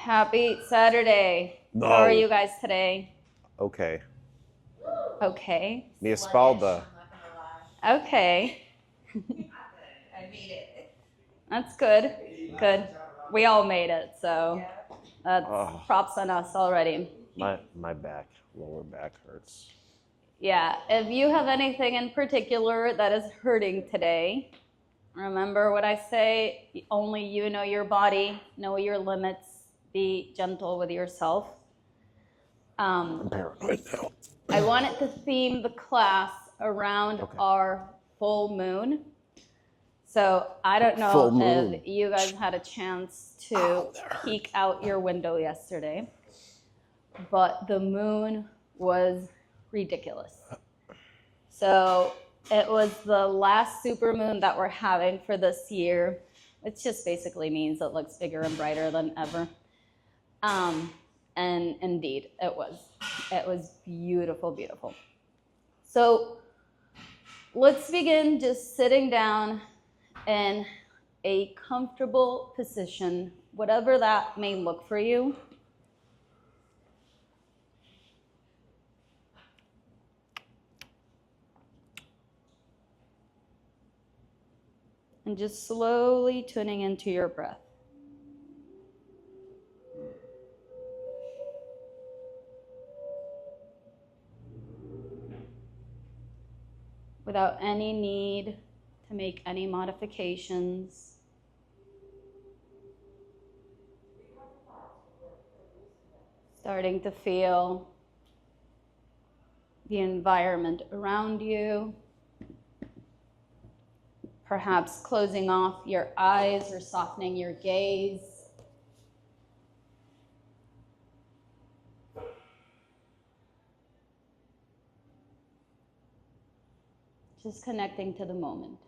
Happy Saturday. No. How are you guys today? Okay. Okay. Mi espalda. Okay. I made it. That's good. Good. We all made it, so that's props on us already. My back, lower back hurts. Yeah, if you have anything in particular that is hurting today, remember what I say, only you know your body, know your limits, be gentle with yourself. I'm paranoid now. I wanted to theme the class around our full moon. So I don't know if you guys had a chance to peek out your window yesterday, but the moon was ridiculous. So it was the last supermoon that we're having for this year, which just basically means it looks bigger and brighter than ever. And indeed, it was. It was beautiful, beautiful. So let's begin just sitting down in a comfortable position, whatever that may look for you. And just slowly tuning into your breath. Without any need to make any modifications. Starting to feel the environment around you. Perhaps closing off your eyes or softening your gaze. Just connecting to the moment.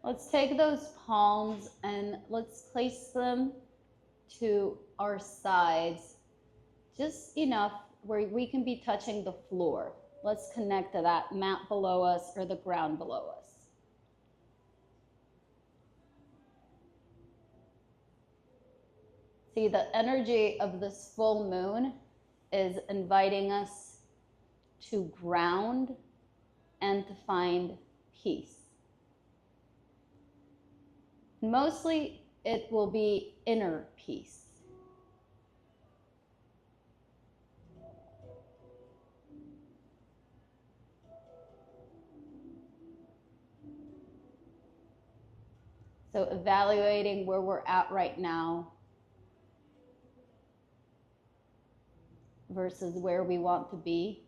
Let's take those palms and let's place them to our sides, just enough where we can be touching the floor. Let's connect to that mat below us or the ground below us. See, the energy of this full moon is inviting us to ground and to find peace. Mostly, it will be inner peace. So evaluating where we're at right now versus where we want to be.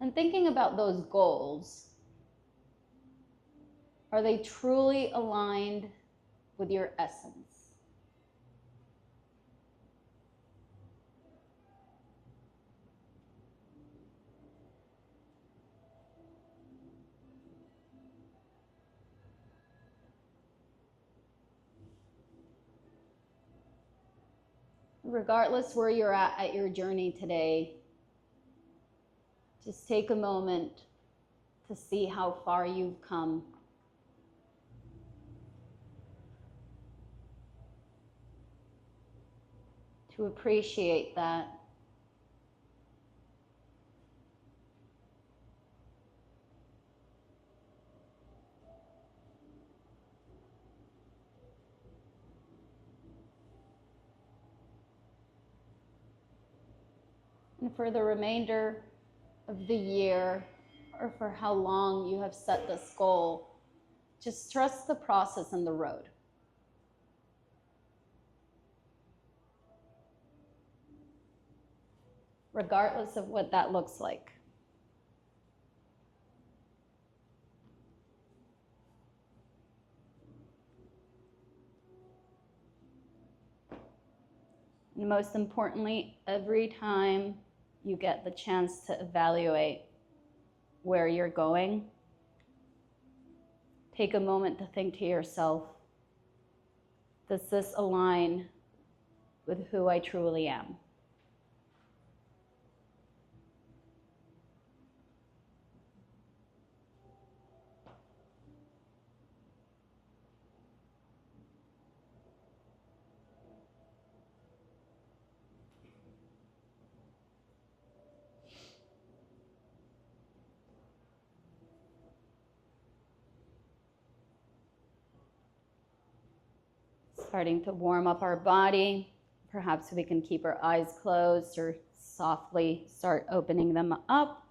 And thinking about those goals, are they truly aligned with your essence? Regardless where you're at your journey today, just take a moment to see how far you've come. To appreciate that. And for the remainder of the year, or for how long you have set this goal, just trust the process and the road. Regardless of what that looks like. And most importantly, every time you get the chance to evaluate where you're going, take a moment to think to yourself, does this align with who I truly am. Starting to warm up our body. Perhaps we can keep our eyes closed or softly start opening them up.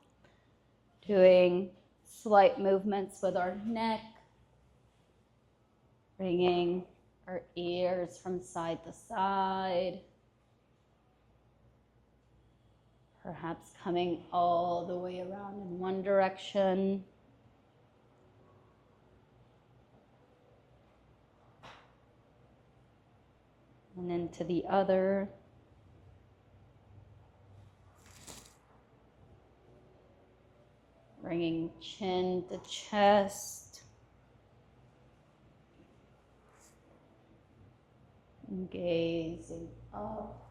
Doing slight movements with our neck. Bringing our ears from side to side. Perhaps coming all the way around in one direction. And into the other. Bringing chin to chest. And gazing up.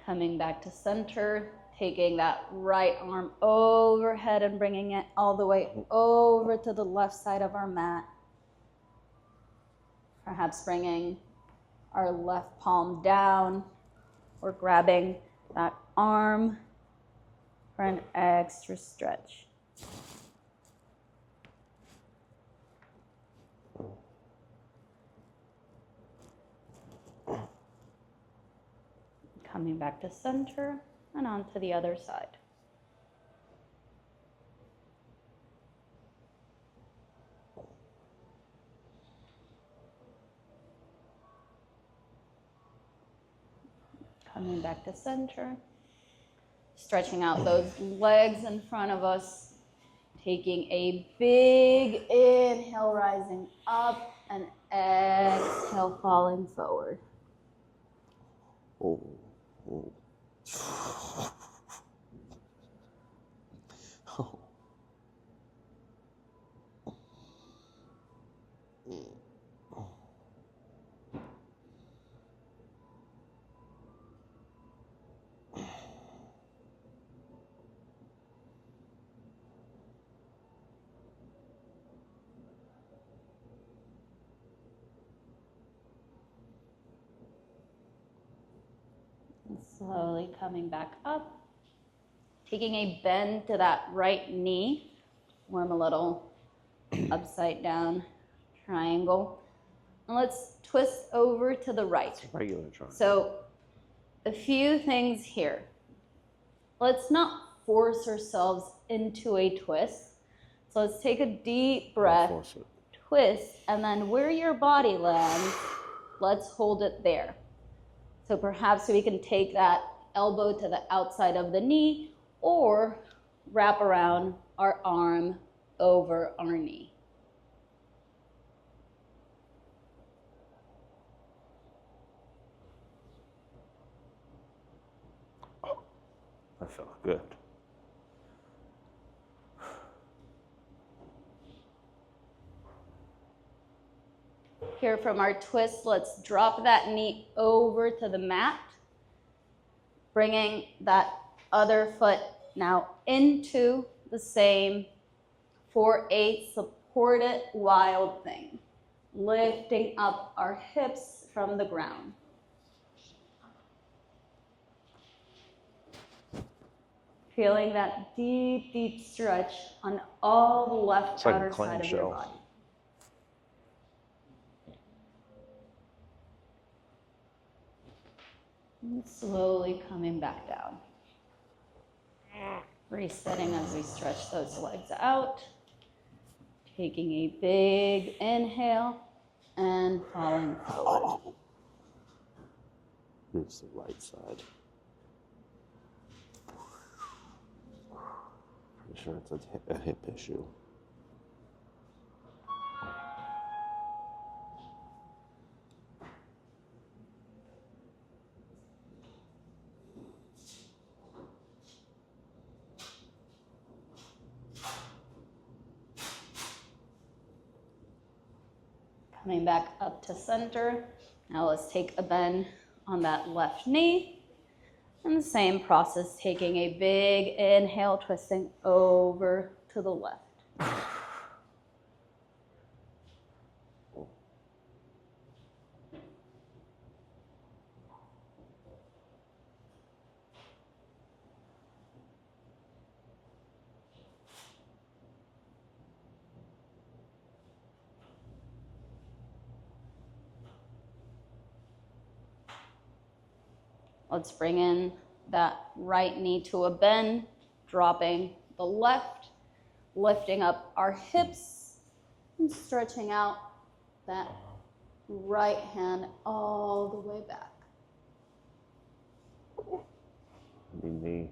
Coming back to center. Taking that right arm overhead and bringing it all the way over to the left side of our mat. Perhaps bringing our left palm down or grabbing that arm for an extra stretch. Coming back to center. And on to the other side. Coming back to center. Stretching out those legs in front of us. Taking a big inhale, rising up, and exhale, falling forward. Oh. Oh. Oh. And slowly coming back up. Taking a bend to that right knee. Form a little upside down triangle. And let's twist over to the right. It's a regular triangle. So a few things here. Let's not force ourselves into a twist. So let's take a deep breath, twist, and then where your body lands, let's hold it there. So perhaps we can take that elbow to the outside of the knee or wrap around our arm over our knee. Oh, that felt good. Here from our twist, let's drop that knee over to the mat, bringing that other foot now into the same for a supported wild thing, lifting up our hips from the ground. Feeling that deep, deep stretch on all the left outer side of your body. And slowly coming back down. Resetting as we stretch those legs out. Taking a big inhale and falling forward. It's the right side. Pretty sure it's a hip issue. Coming back up to center. Now let's take a bend on that left knee. And the same process, taking a big inhale, twisting over to the left. Let's bring in that right knee to a bend, dropping the left, lifting up our hips and stretching out that right hand all the way back. Knee.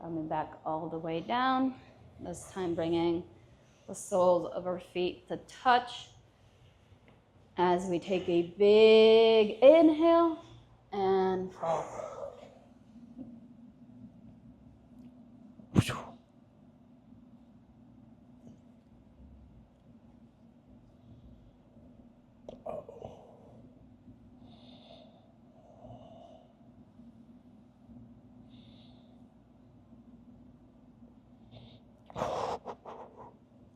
Coming back all the way down. This time bringing the soles of our feet to touch as we take a big inhale and fall.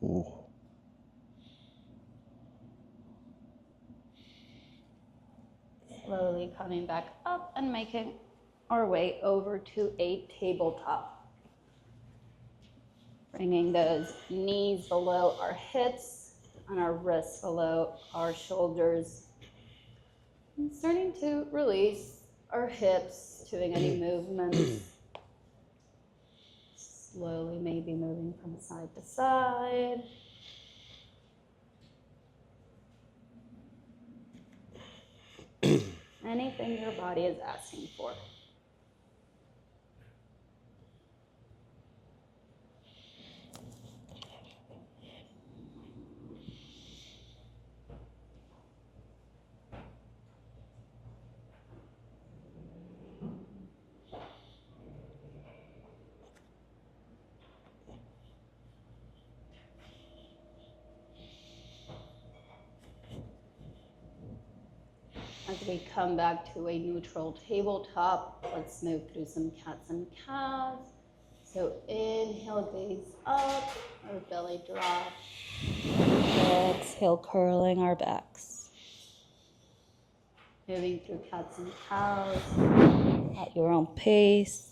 Ooh. Slowly coming back up and making our way over to a tabletop. Bringing those knees below our hips and our wrists below our shoulders. And starting to release our hips, doing any movements. Slowly maybe moving from side to side. Anything your body is asking for. As we come back to a neutral tabletop, let's move through some cats and cows. So inhale, gaze up, our belly drops. Exhale, curling our backs. Moving through cats and cows at your own pace.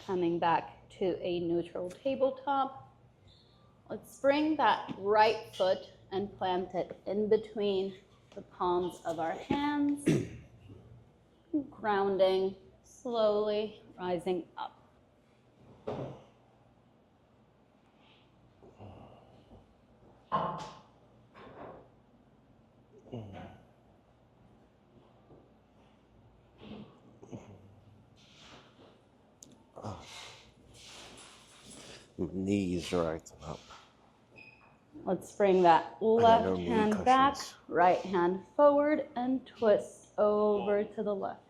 Coming back to a neutral tabletop. Let's bring that right foot and plant it in between the palms of our hands. Grounding, slowly rising up. Knees are acting up. Let's bring that left no knee hand back, cushions. right hand forward, and twist over to the left.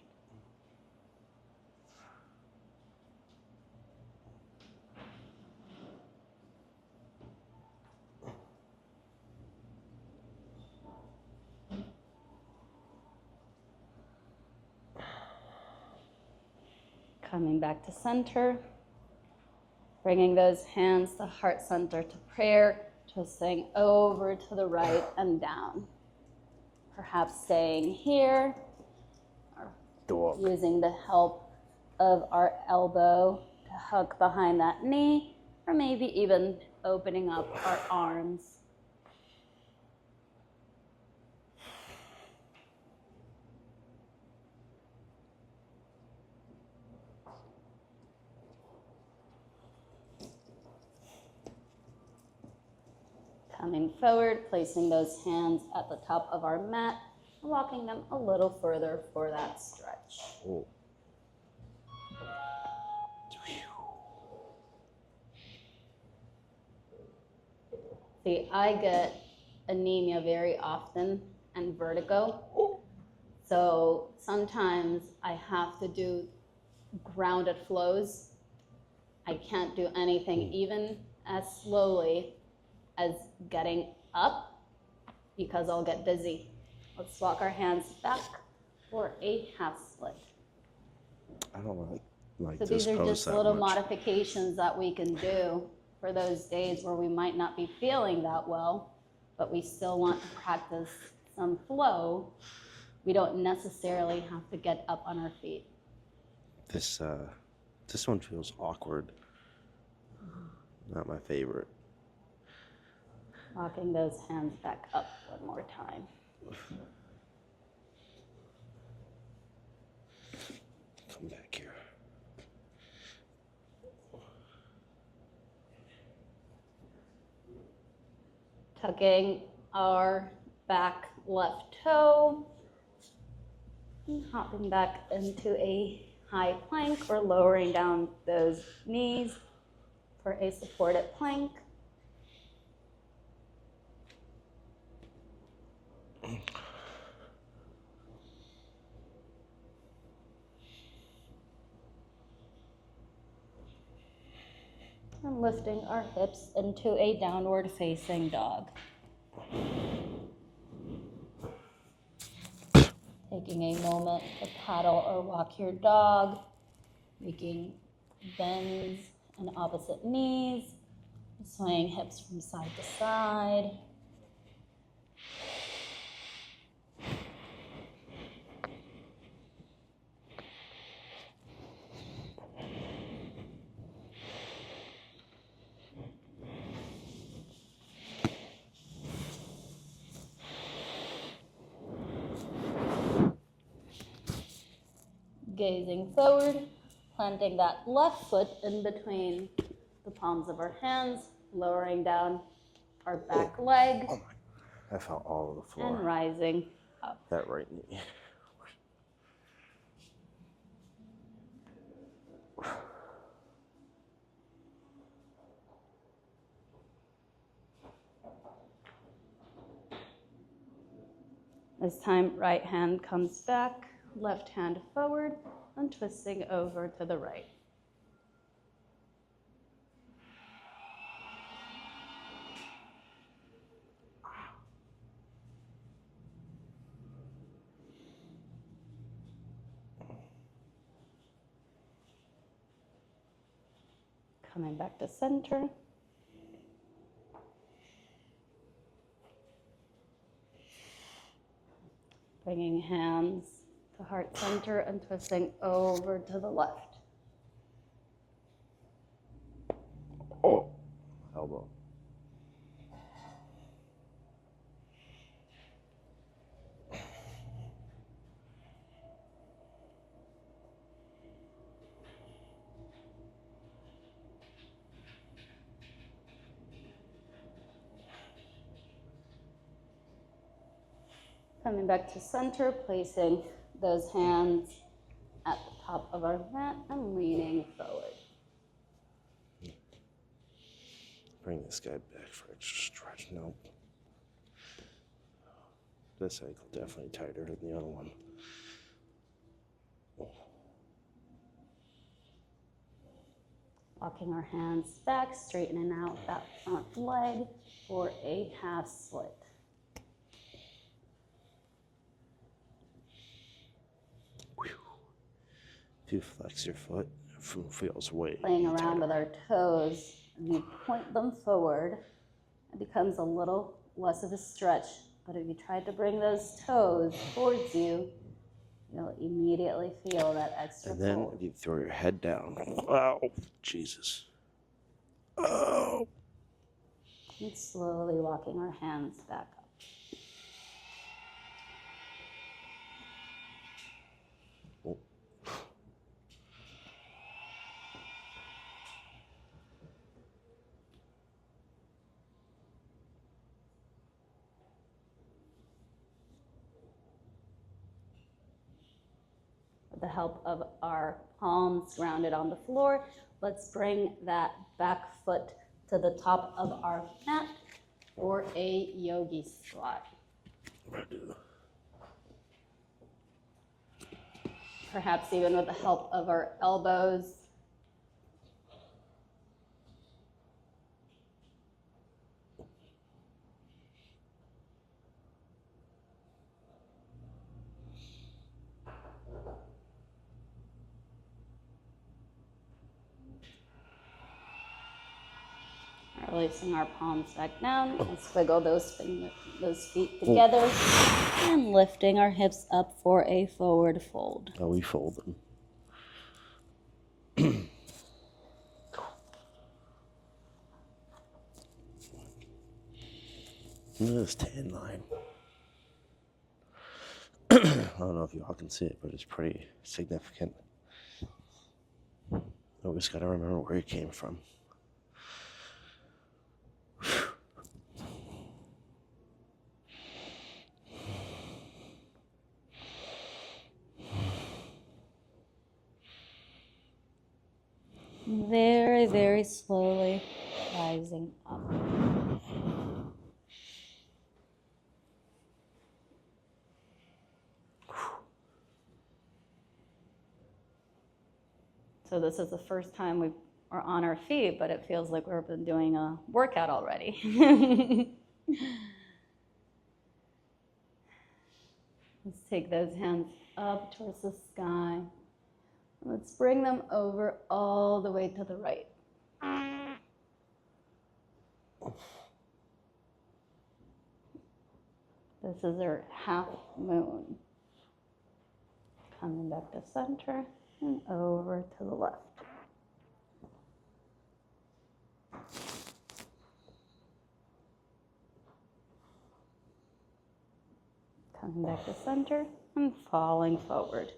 Coming back to center. Bringing those hands to heart center to prayer, twisting over to the right and down. Perhaps staying here, or Dog. using the help of our elbow to hook behind that knee, or maybe even opening up our arms. Coming forward, placing those hands at the top of our mat, and walking them a little further for that stretch. Oh. See, I get anemia very often and vertigo. So sometimes I have to do grounded flows. I can't do anything even as slowly as getting up because I'll get dizzy. Let's walk our hands back for a half split. I don't like So this these are pose just that little much. modifications that we can do for those days where we might not be feeling that well, but we still want to practice some flow. We don't necessarily have to get up on our feet. This one feels awkward. Not my favorite. Walking those hands back up one more time. Come back here. Tucking our back left toe. And hopping back into a high plank or lowering down those knees for a supported plank. And lifting our hips into a downward facing dog. Taking a moment to paddle or walk your dog, making bends in opposite knees, swaying hips from side to side. Gazing forward, planting that left foot in between the palms of our hands, lowering down our back leg. Oh my, I felt all of the floor. And rising up. That right knee. This time, right hand comes back, left hand forward, and twisting over to the right. Coming back to center. Bringing hands to heart center and twisting over to the left. Oh, elbow. Coming back to center, placing those hands at the top of our mat and leaning forward. Bring this guy back for extra stretch. Nope. This ankle definitely tighter than the other one. Walking our hands back, straightening out that front leg for a half split. If you flex your foot, it feels way Playing around tighter. with our toes, if you point them forward, it becomes a little less of a stretch. But if you try to bring those toes towards you, you'll immediately feel that extra And then pull. if you throw your head down, oh, Jesus. Oh. And slowly walking our hands back up. With the help of our palms grounded on the floor, let's bring that back foot to the top of our mat for a yogi squat. Perhaps even with the help of our elbows. Releasing our palms back down and squiggle those feet together and lifting our hips up for a forward fold. Oh, we fold them. Look at this tan line. I don't know if you all can see it, but it's pretty significant. Always got to remember where it came from. Very, very slowly rising up. So this is the first time we are on our feet, but it feels like we've been doing a workout already. Let's take those hands up towards the sky. Let's bring them over all the way to the right. This is our half moon. Coming back to center and over to the left. Coming back to center and falling forward.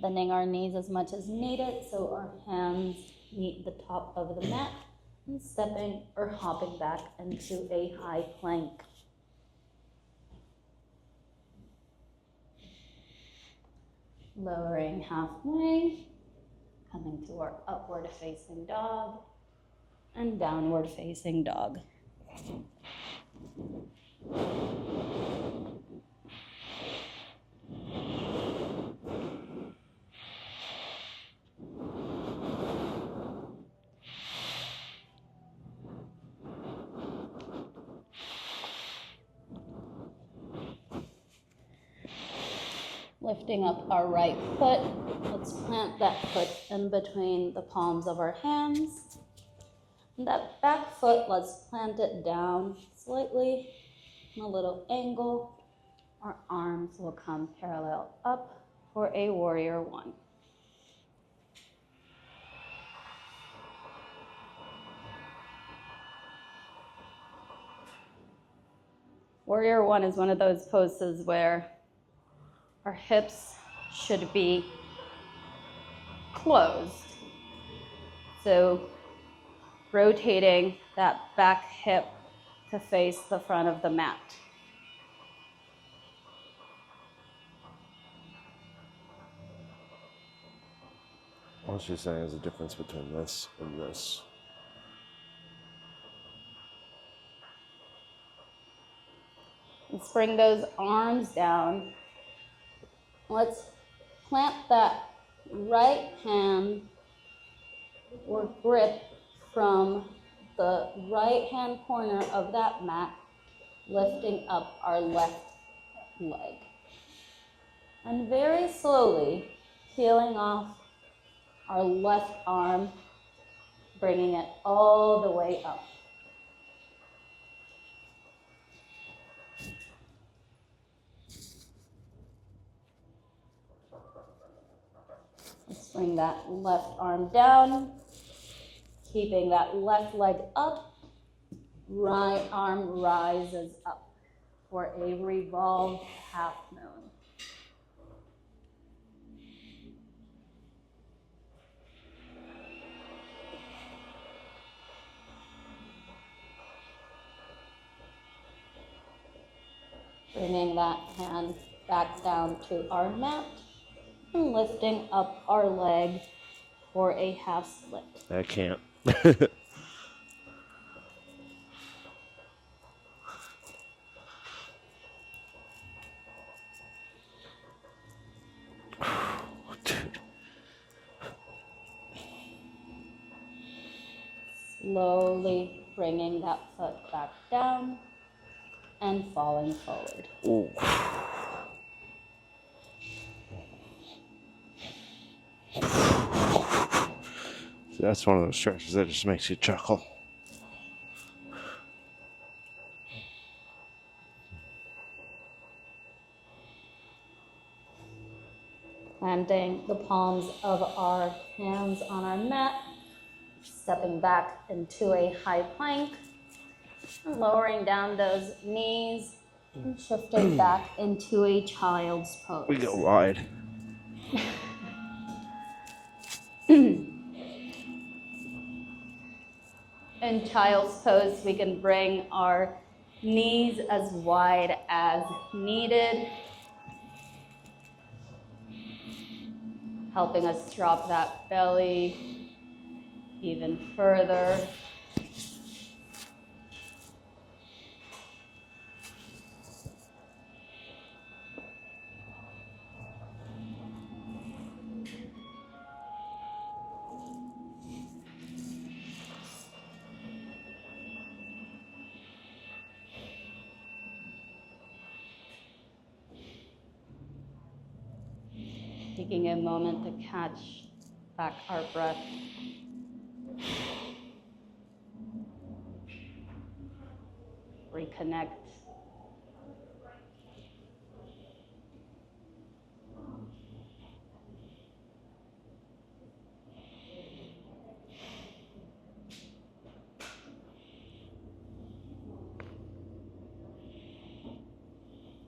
Bending our knees as much as needed so our hands meet the top of the mat and stepping or hopping back into a high plank. Lowering halfway, coming to our upward facing dog and downward facing dog. Lifting up our right foot, let's plant that foot in between the palms of our hands. And that back foot, let's plant it down slightly, in a little angle. Our arms will come parallel up for a warrior one. Warrior one is one of those poses where our hips should be closed. So rotating that back hip to face the front of the mat. All she's saying is the difference between this and this. Let's bring those arms down. Let's plant that right hand or grip from the right hand corner of that mat, lifting up our left leg. And very slowly peeling off our left arm, bringing it all the way up. Let's bring that left arm down, keeping that left leg up, Right arm rises up for a revolved half moon. Bringing that hand back down to our mat and lifting up our leg for a half split. I can't. Dude. Slowly bringing that foot back down and falling forward. Ooh. That's one of those stretches that just makes you chuckle. Planting the palms of our hands on our mat, stepping back into a high plank, lowering down those knees, and shifting back into a child's pose. We go wide. In child's pose, we can bring our knees as wide as needed, helping us drop that belly even further. Taking a moment to catch back our breath. Reconnect.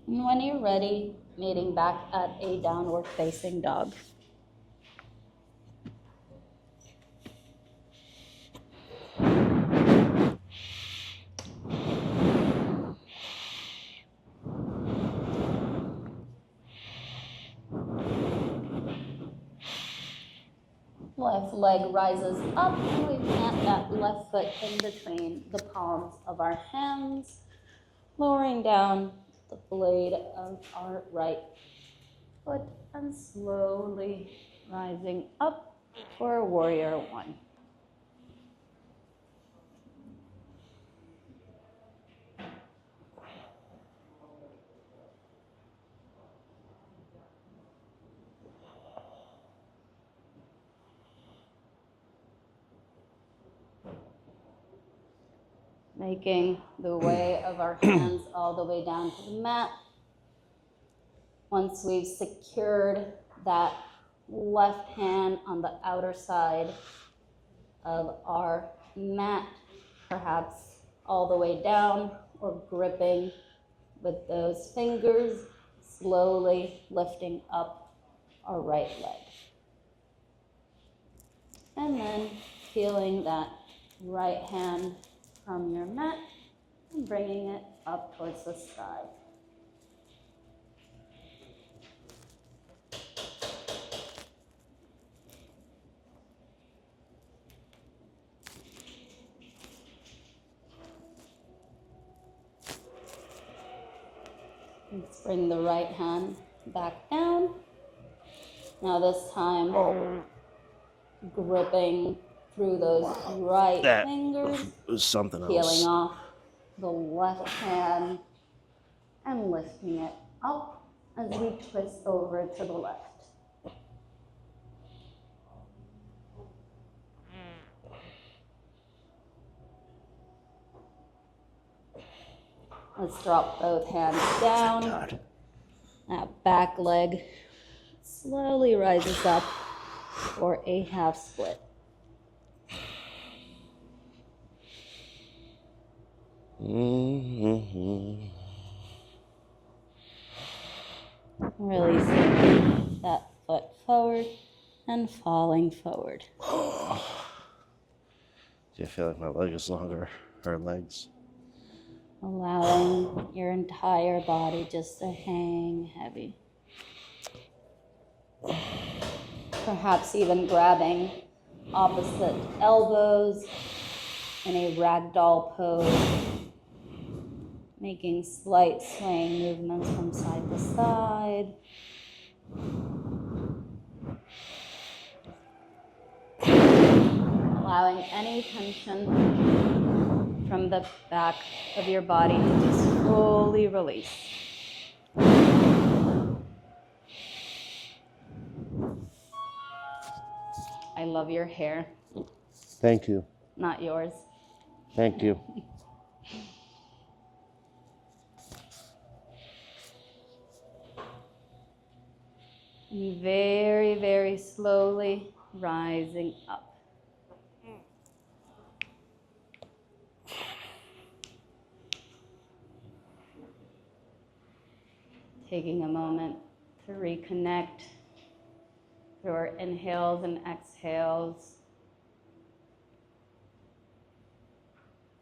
And when you're ready, meeting back at a downward facing dog. Left leg rises up and we plant that left foot in between the palms of our hands, lowering down the blade of our right foot and slowly rising up for warrior one. Making the way of our hands all the way down to the mat. Once we've secured that left hand on the outer side of our mat, perhaps all the way down or gripping with those fingers, slowly lifting up our right leg. And then feeling that right hand from your mat and bringing it up towards the sky. Let's bring the right hand back down. Now this time, gripping through those right fingers, Was something else. peeling off the left hand and lifting it up as we twist over to the left. Let's drop both hands down. God. That back leg slowly rises up for a half split. Mm-hmm. Releasing that foot forward and falling forward. Do you feel like my leg is longer? Her legs? Allowing your entire body just to hang heavy. Perhaps even grabbing opposite elbows in a ragdoll pose. Making slight swaying movements from side to side. Allowing any tension from the back of your body to just fully release. I love your hair. Thank you. Not yours. Thank you. And very, very slowly rising up. Taking a moment to reconnect through our inhales and exhales.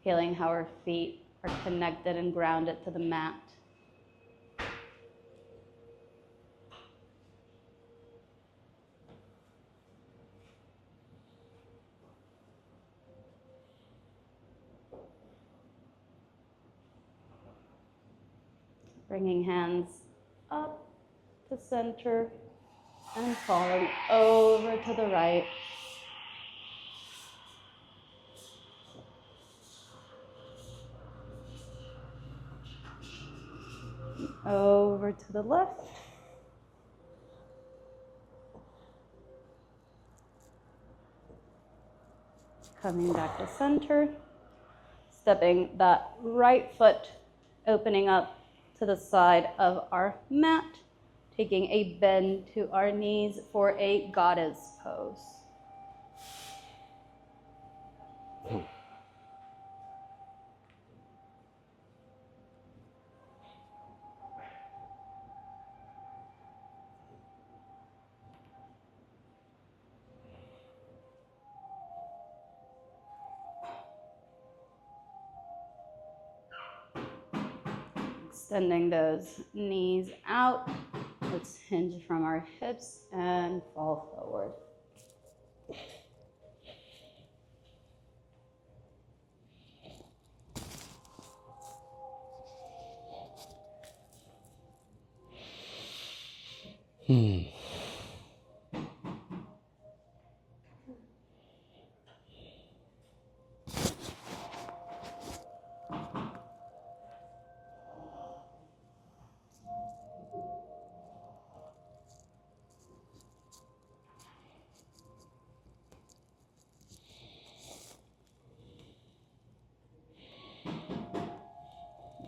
Feeling how our feet are connected and grounded to the mat. Bringing hands up to center and falling over to the right. Over to the left. Coming back to center. Stepping that right foot, opening up to the side of our mat. Taking a bend to our knees for a goddess pose. Extending those knees out. Let's hinge from our hips and fall forward.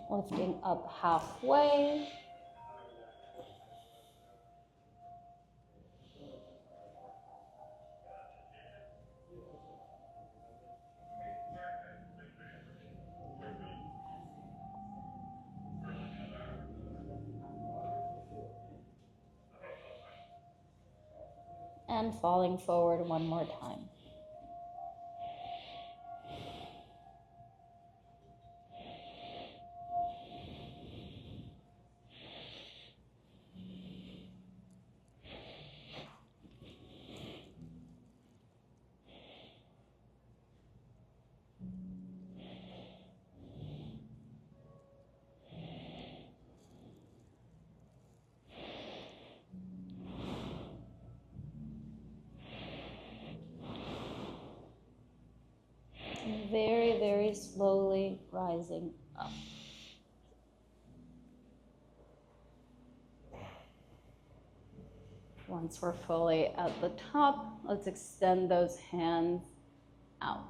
Lifting up halfway. And falling forward one more time. Very, very slowly rising up. Once we're fully at the top, let's extend those hands out.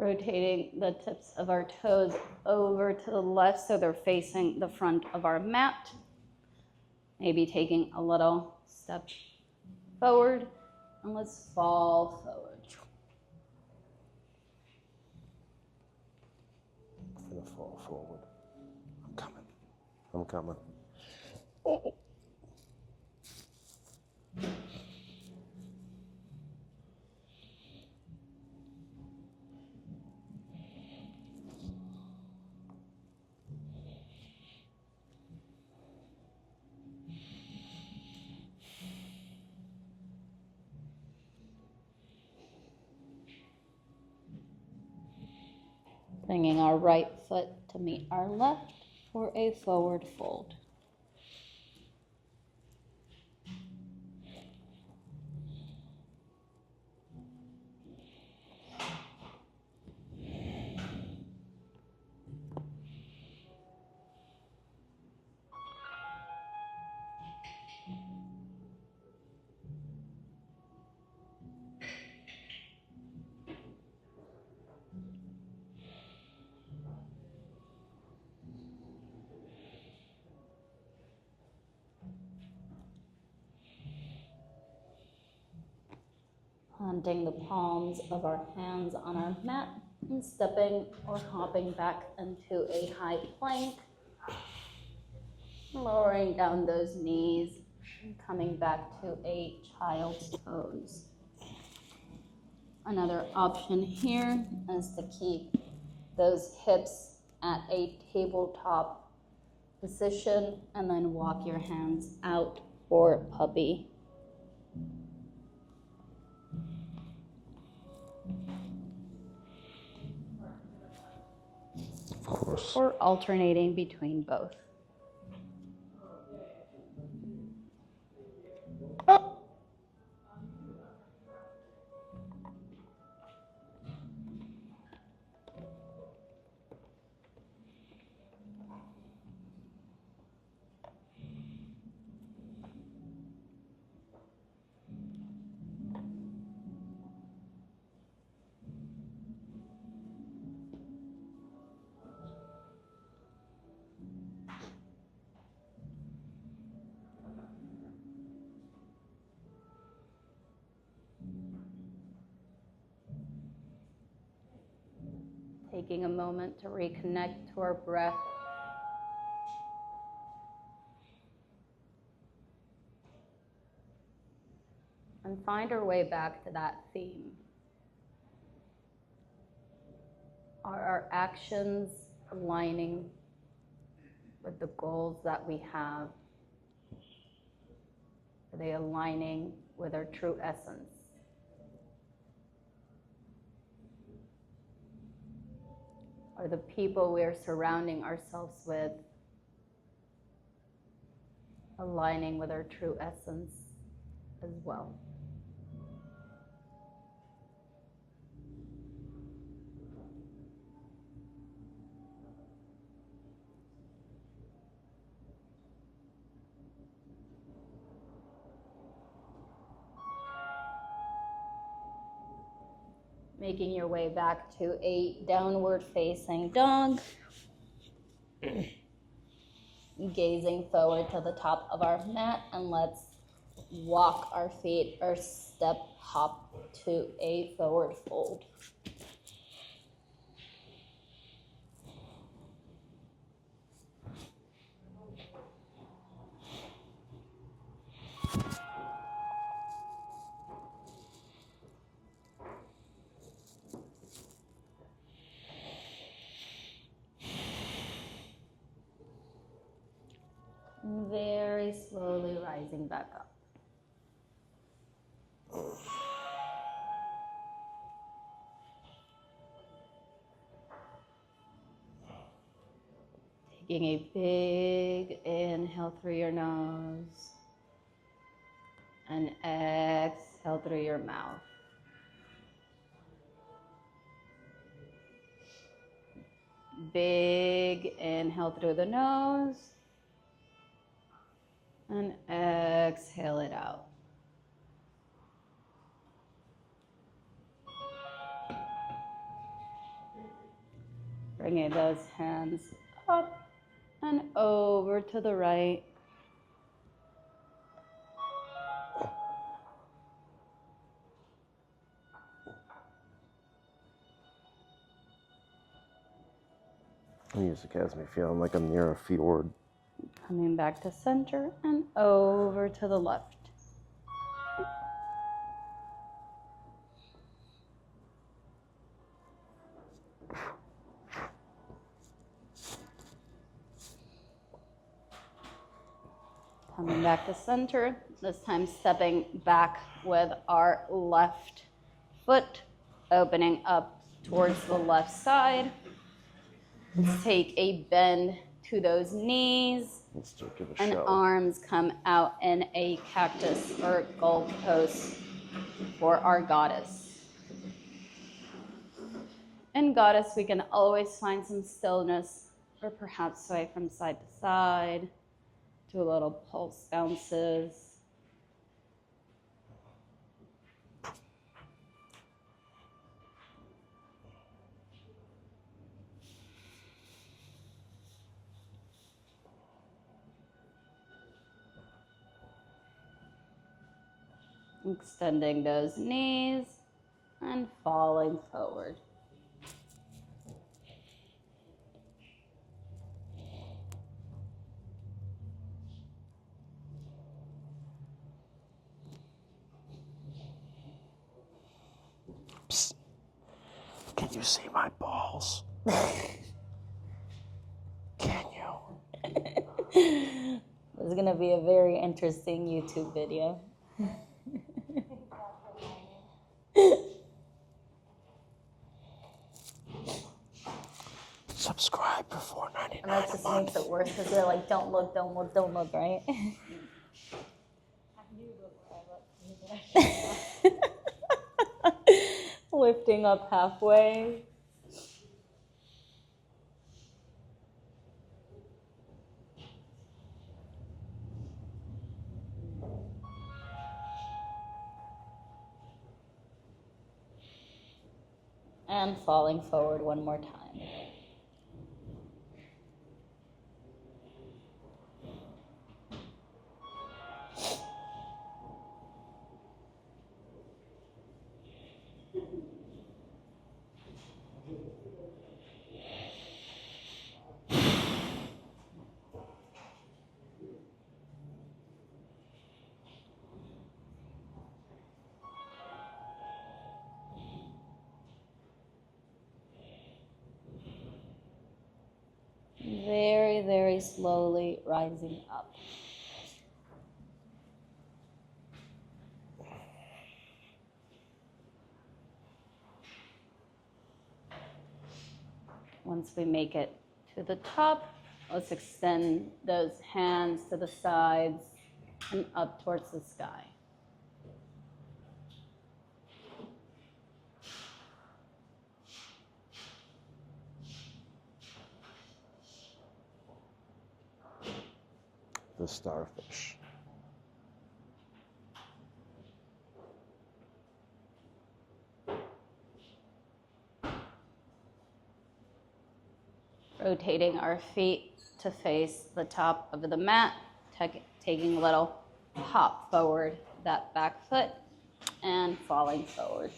Rotating the tips of our toes over to the left so they're facing the front of our mat. Maybe taking a little step forward, and let's fall forward. I'm gonna fall forward. I'm coming. I'm coming. Oh. Bringing our right foot to meet our left for a forward fold. Planting the palms of our hands on our mat and stepping or hopping back into a high plank. Lowering down those knees and coming back to a child's pose. Another option here is to keep those hips at a tabletop position and then walk your hands out for puppy. Of course. Or alternating between both. Taking a moment to reconnect to our breath. And find our way back to that theme. Are our actions aligning with the goals that we have? Are they aligning with our true essence? Are the people we are surrounding ourselves with aligning with our true essence as well? Making your way back to a downward facing dog. Gazing forward to the top of our mat, and let's walk our feet or step hop to a forward fold. Very slowly rising back up. Taking a big inhale through your nose and exhale through your mouth. Big inhale through the nose and exhale it out. Bringing those hands up and over to the right. Music has me feeling like I'm near a fjord. Coming back to center and over to the left. Coming back to center, this time stepping back with our left foot, opening up towards the left side. Let's take a bend to those knees, Let's do give a and show. arms come out in a cactus or gold pose for our goddess. In goddess, we can always find some stillness, or perhaps sway from side to side, do a little pulse bounces. Extending those knees and falling forward. Psst. Can you see my balls? Can you? This is going to be a very interesting YouTube video. Subscribe for $4.99. And that just makes it worse because they're like, don't look, don't look, don't look, right? Lifting up halfway. And falling forward one more time. Very, very slowly rising up. Once we make it to the top, let's extend those hands to the sides and up towards the sky. The starfish. Rotating our feet to face the top of the mat, taking a little hop forward that back foot and falling forward.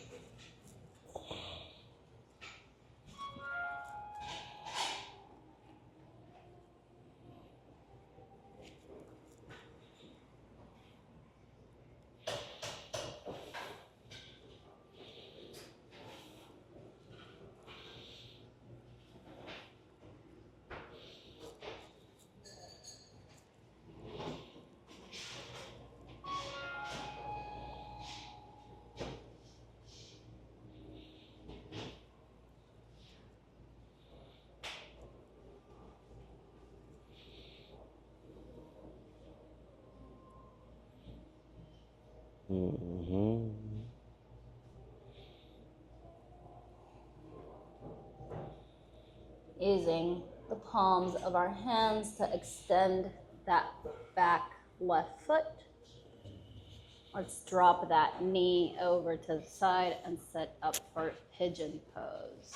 Mm-hmm. Using the palms of our hands to extend that back left foot. Let's drop that knee over to the side and set up for pigeon pose.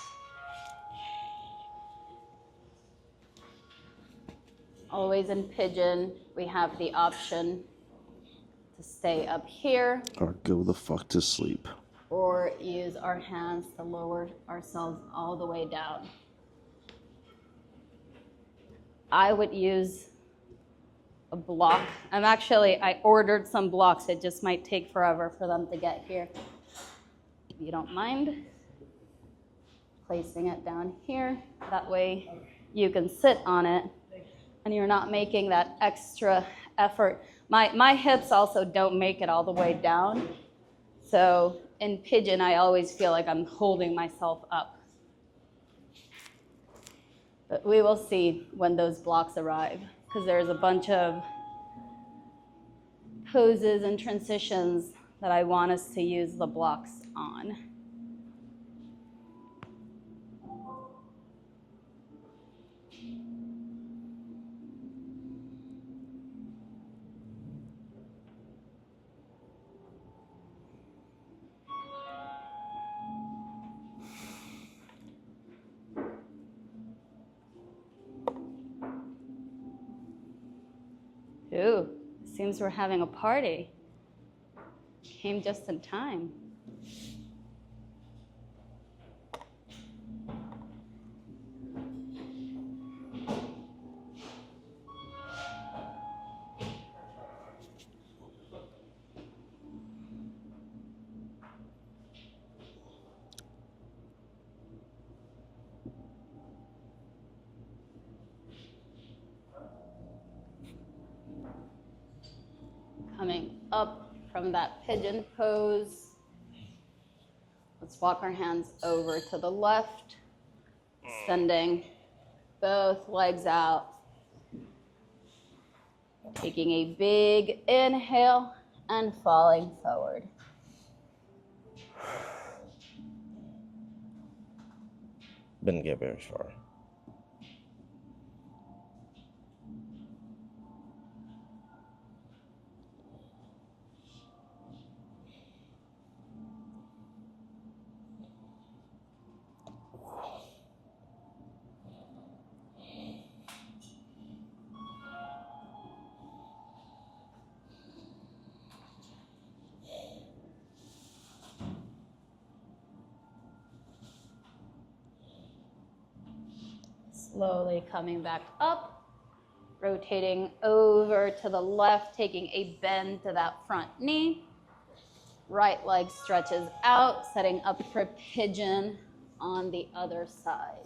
Always in pigeon, we have the option to stay up here Or go the fuck to sleep. or use our hands to lower ourselves all the way down. I would use a block. I ordered some blocks. It just might take forever for them to get here. If you don't mind placing it down here, that way you can sit on it and you're not making that extra effort. My hips also don't make it all the way down. So in pigeon, I always feel like I'm holding myself up. But we will see when those blocks arrive, because there's a bunch of poses and transitions that I want us to use the blocks on. Ooh, seems we're having a party. Came just in time. Coming up from that pigeon pose. Let's walk our hands over to the left, extending both legs out. Taking a big inhale and falling forward. Didn't get very far. Slowly coming back up, rotating over to the left, taking a bend to that front knee. Right leg stretches out, setting up for pigeon on the other side.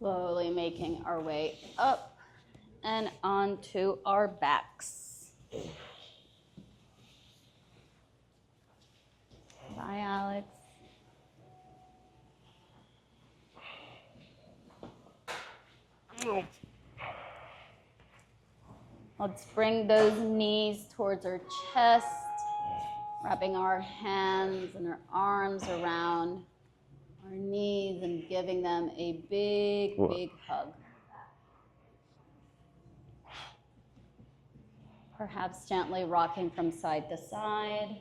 Slowly making our way up and onto our backs. Bye, Alex. Let's bring those knees towards our chest, wrapping our hands and our arms around our knees and giving them a big, big hug. Perhaps gently rocking from side to side.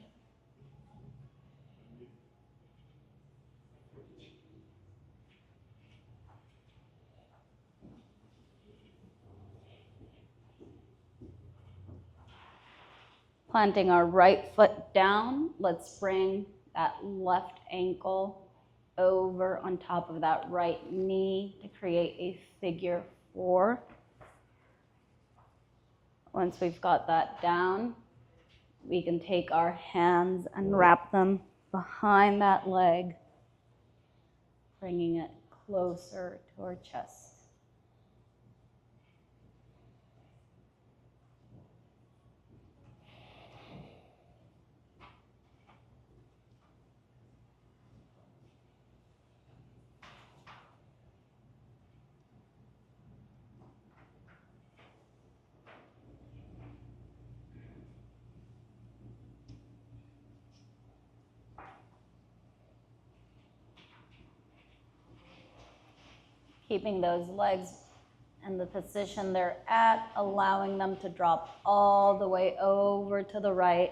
Planting our right foot down, let's bring that left ankle over on top of that right knee to create a figure 4. Once we've got that down, we can take our hands and wrap them behind that leg, bringing it closer to our chest. Keeping those legs in the position they're at, allowing them to drop all the way over to the right.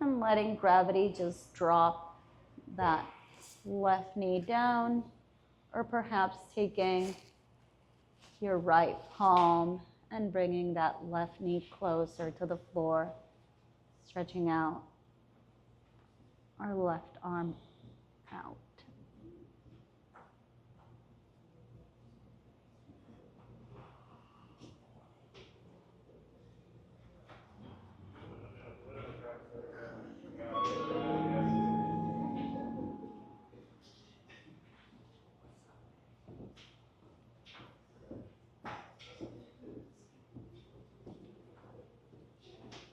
And letting gravity just drop that left knee down, or perhaps taking your right palm and bringing that left knee closer to the floor, stretching out our left arm out.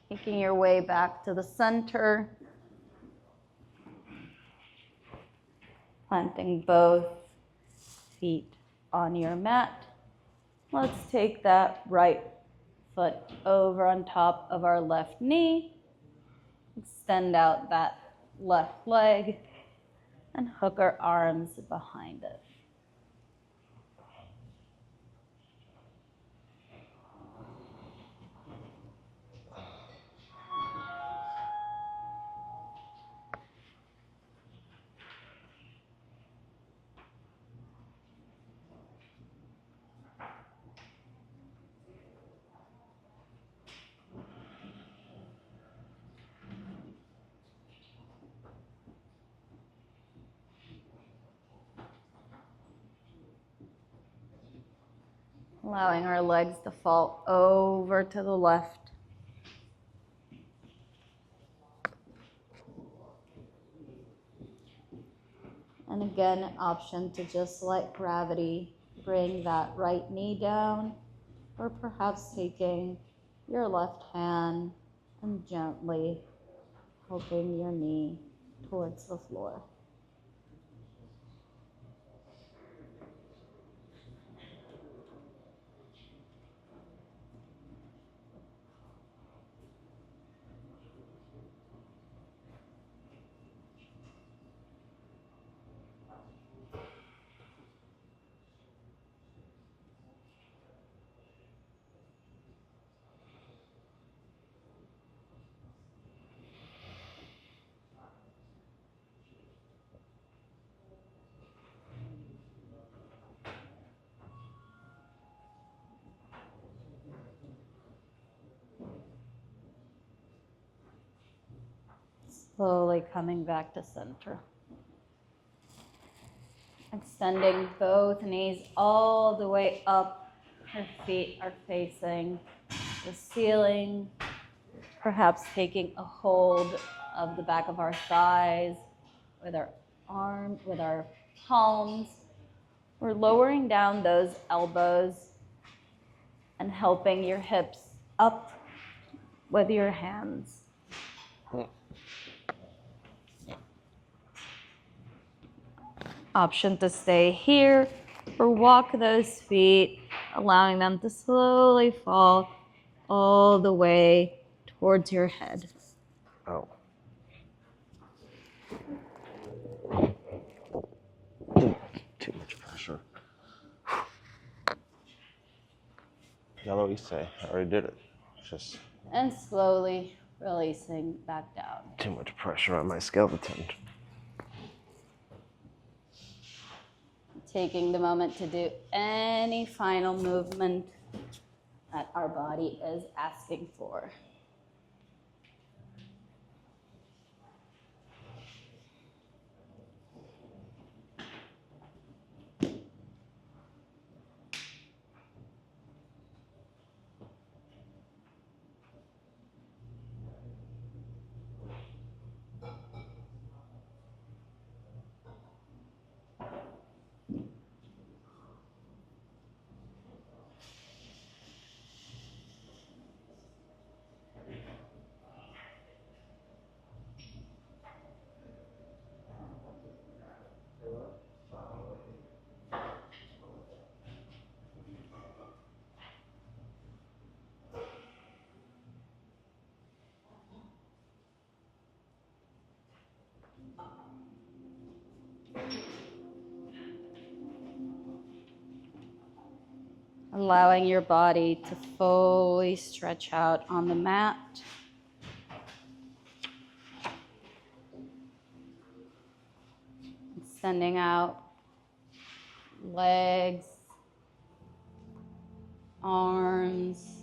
Making your way back to the center. Planting both feet on your mat. Let's take that right foot over on top of our left knee. Extend out that left leg and hook our arms behind it. Allowing our legs to fall over to the left. And again, an option to just let gravity bring that right knee down, or perhaps taking your left hand and gently helping your knee towards the floor. Slowly coming back to center. Extending both knees all the way up. Our feet are facing the ceiling. Perhaps taking a hold of the back of our thighs with our palms. We're lowering down those elbows and helping your hips up with your hands. Option to stay here or walk those feet, allowing them to slowly fall all the way towards your head. Oh. Too much pressure. Yellow, you say? I already did it. Just. And slowly releasing back down. Too much pressure on my skeleton. taking the moment to do any final movement that our body is asking for. Allowing your body to fully stretch out on the mat. Extending out legs, arms.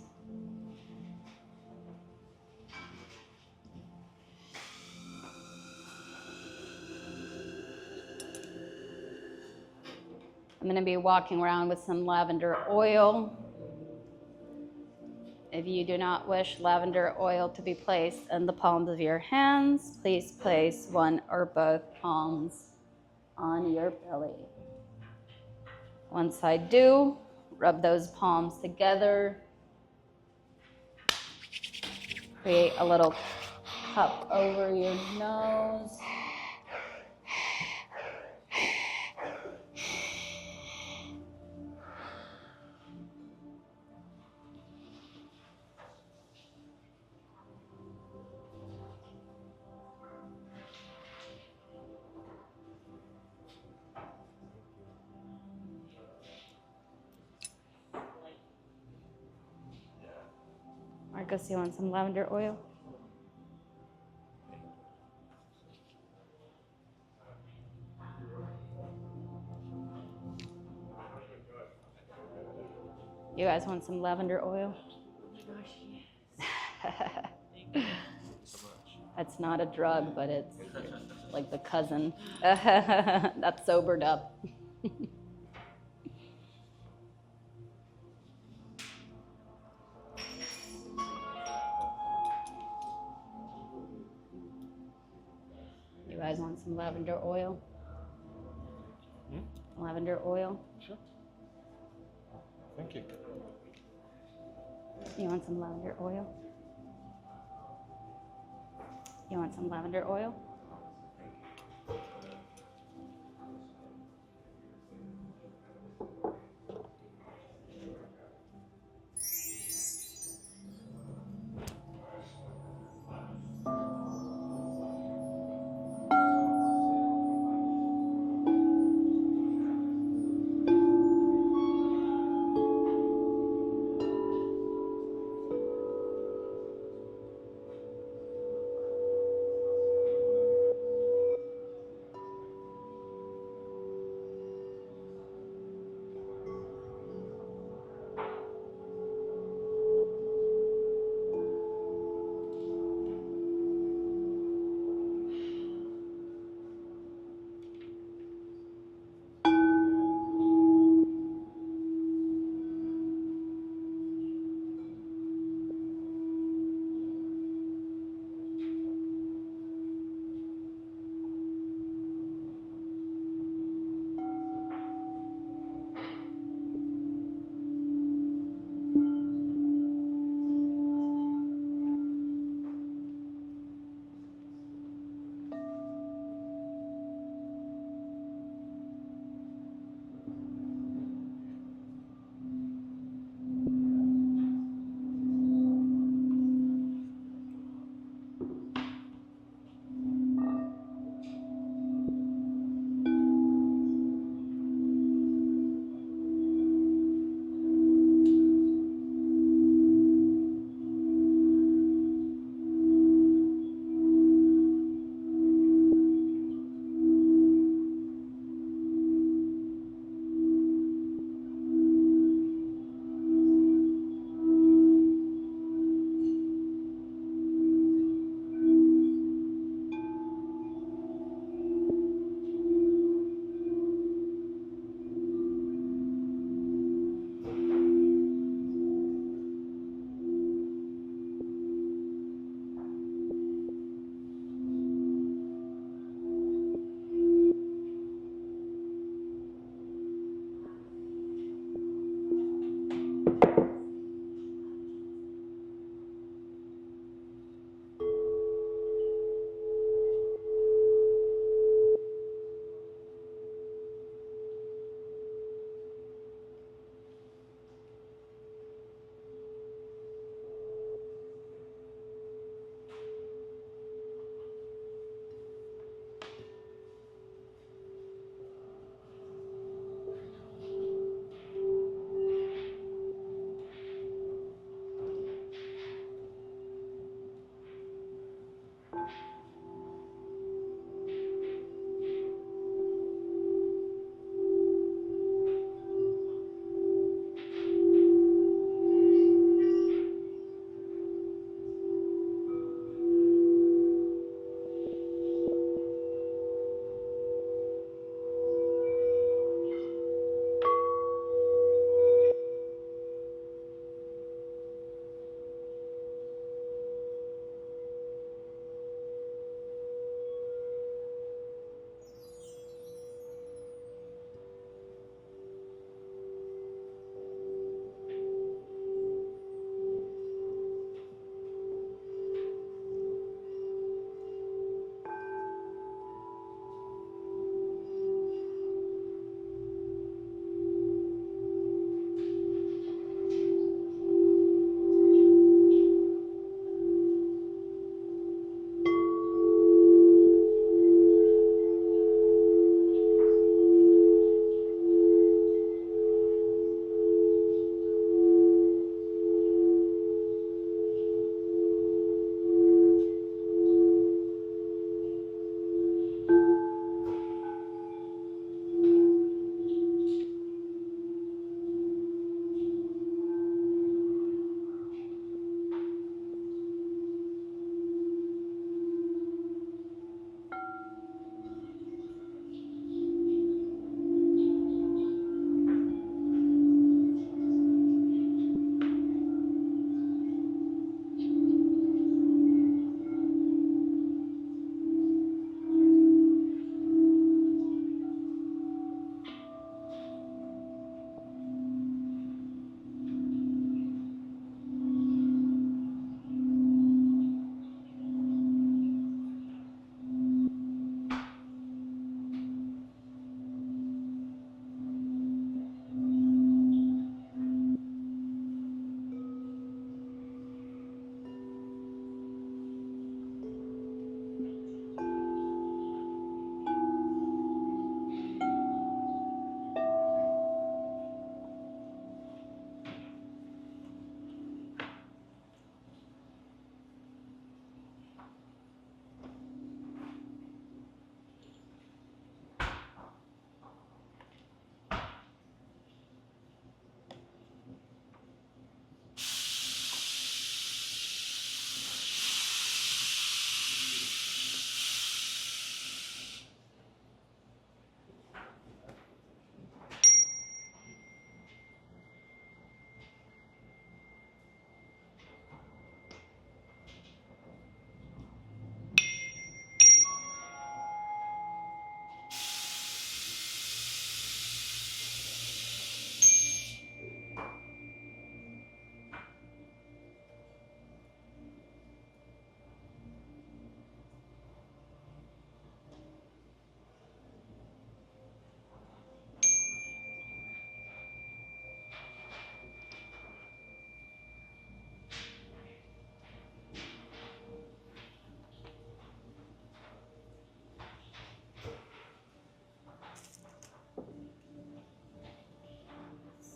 I'm going to be walking around with some lavender oil. If you do not wish lavender oil to be placed in the palms of your hands, please place one or both palms on your belly. Once I do, rub those palms together. Create a little cup over your nose. Marcus, you want some lavender oil? You guys want some lavender oil? It's not a drug, but it's like the cousin that's sobered up. You guys want some lavender oil? Lavender oil? Sure. Thank you. You want some lavender oil? You want some lavender oil?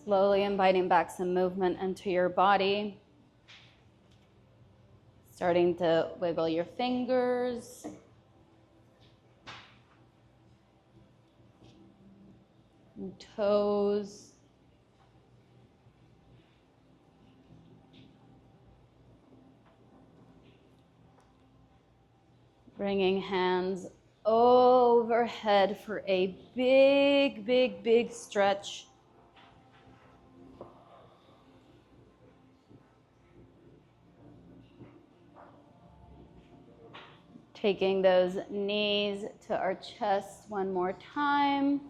Slowly inviting back some movement into your body. Starting to wiggle your fingers. And toes. Bringing hands overhead for a big, big, big stretch. Taking those knees to our chest one more time.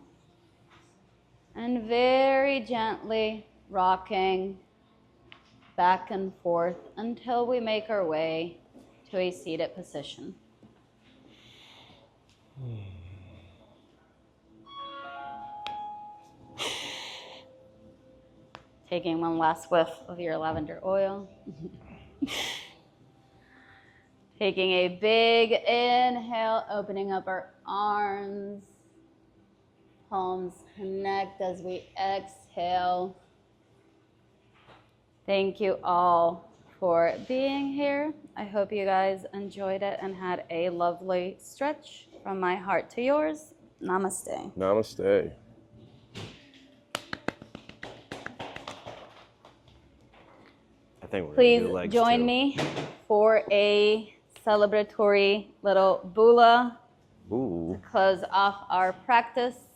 And very gently rocking back and forth until we make our way to a seated position. Taking one last whiff of your lavender oil. Taking a big inhale, opening up our arms. Palms connect as we exhale. Thank you all for being here. I hope you guys enjoyed it and had a lovely stretch. From my heart to yours, namaste. Namaste. I think we're Please gonna do legs join too. me for a celebratory little bula Ooh. to close off our practice.